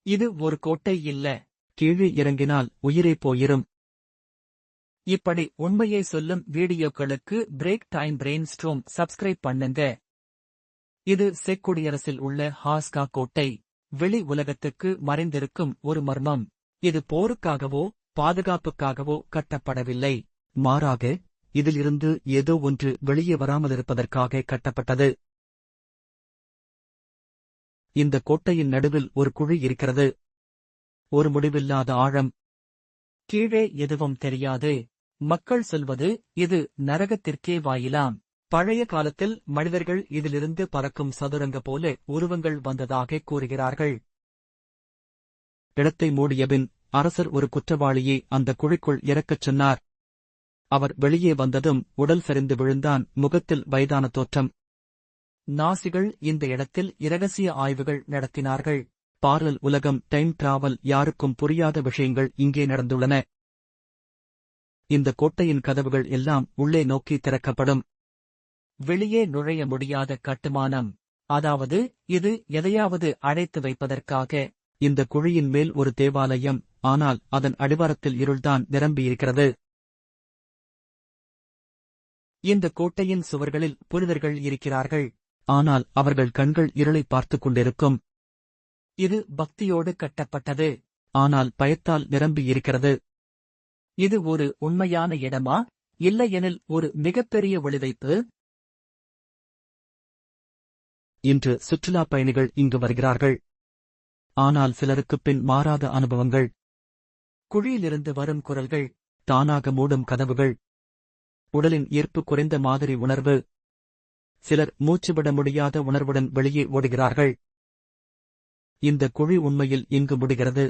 இது ஒரு கோட்டை இல்ல. கீழே இறங்கினால் உயிரே போயிரும். இப்படி உண்மையை சொல்லும் வீடியோக்களுக்கு break time brain storm subscribe பண்ணுங்க. இது செக் குடியரசில் உள்ள ஹாஸ்கா கோட்டை. வெளி உலகத்துக்கு மறைந்திருக்கும் ஒரு மர்மம். இது போருக்காகவோ பாதுகாப்புக்காகவோ கட்டப்படவில்லை. மாறாக இதிலிருந்து ஏதோ ஒன்று வெளியே வராமலிருப்பதற்காக கட்டப்பட்டது. இந்த கோட்டையின் நடுவில் ஒரு குழி இருக்கிறது. ஒரு முடிவில்லாத ஆழம். கீழே எதுவும் தெரியாது. மக்கள் சொல்வது இது நரகத்திற்கே வாயிலாம். பழைய காலத்தில் மனிதர்கள் இதிலிருந்து பறக்கும் சதுரங்க போல உருவங்கள் வந்ததாக கூறுகிறார்கள். இடத்தை மூடியபின் அரசர் ஒரு குற்றவாளியை அந்த குழிக்குள் இறக்கச் சொன்னார். அவர் வெளியே வந்ததும் உடல் சரிந்து விழுந்தான். முகத்தில் வயதான தோற்றம். நாசிகள் இந்த இடத்தில் இரகசிய ஆய்வுகள் நடத்தினார்கள். பார்லல் உலகம், டைம் டிராவல், யாருக்கும் புரியாத விஷயங்கள் இங்கே நடந்துள்ளன. இந்த கோட்டையின் கதவுகள் எல்லாம் உள்ளே நோக்கி திறக்கப்படும். வெளியே நுழைய முடியாத கட்டுமானம். அதாவது இது எதையாவது அடைத்து வைப்பதற்காக. இந்த குழியின் மேல் ஒரு தேவாலயம், ஆனால் அதன் அடிவாரத்தில் இருள்தான் நிரம்பியிருக்கிறது. இந்த கோட்டையின் சுவர்களில் புனிதர்கள் இருக்கிறார்கள். ஆனால் அவர்கள் கண்கள் இருளை பார்த்துக் கொண்டிருக்கும். இது பக்தியோடு கட்டப்பட்டது. ஆனால் பயத்தால் நிரம்பியிருக்கிறது. இது ஒரு உண்மையான இடமா, இல்லையெனில் ஒரு மிகப்பெரிய ஒளிவைப்பு? இன்று சுற்றுலாப் பயணிகள் இங்கு வருகிறார்கள். ஆனால் சிலருக்குப் பின் மாறாத அனுபவங்கள். குழியிலிருந்து வரும் குரல்கள். தானாக மூடும் கதவுகள். உடலின் ஈர்ப்பு குறைந்த மாதிரி உணர்வு. சிலர் மூச்சுவிட முடியாத உணர்வுடன் வெளியே ஓடுகிறார்கள். இந்த குழி உண்மையில் இங்கு முடிகிறது.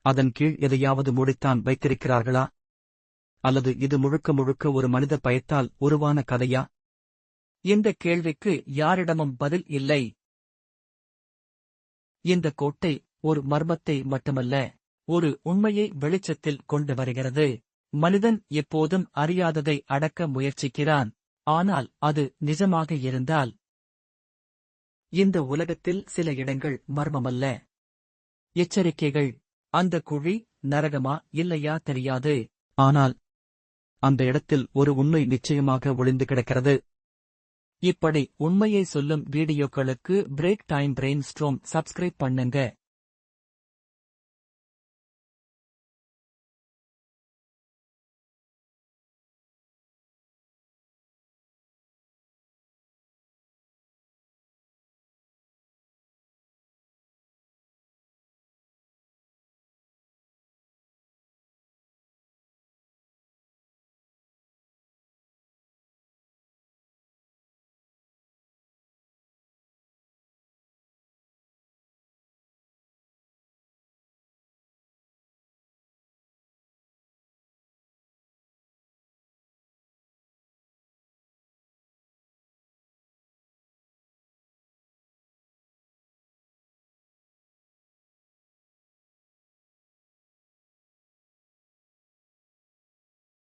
அதன் கீழ் எதையாவது மூடித்தான் வைத்திருக்கிறார்களா? அல்லது இது முழுக்க முழுக்க ஒரு மனித பயத்தால் உருவான கதையா? இந்த கேள்விக்கு யாரிடமும் பதில் இல்லை. இந்த கோட்டை ஒரு மர்மத்தை மட்டுமல்ல, ஒரு உண்மையை வெளிச்சத்தில் கொண்டு வருகிறது. மனிதன் எப்போதும் அறியாததை அடக்க முயற்சிக்கிறான். ஆனால் அது நிஜமாக இருந்தால்? இந்த உலகத்தில் சில இடங்கள் மர்மமல்ல. எச்சரிக்கைகள். அந்த குழி நரகமா இல்லையா தெரியாது. ஆனால் அந்த இடத்தில் ஒரு உண்மை நிச்சயமாக ஒளிந்து கிடக்கிறது. இப்படி உண்மையை சொல்லும் வீடியோக்களுக்கு break time brain storm subscribe பண்ணுங்க.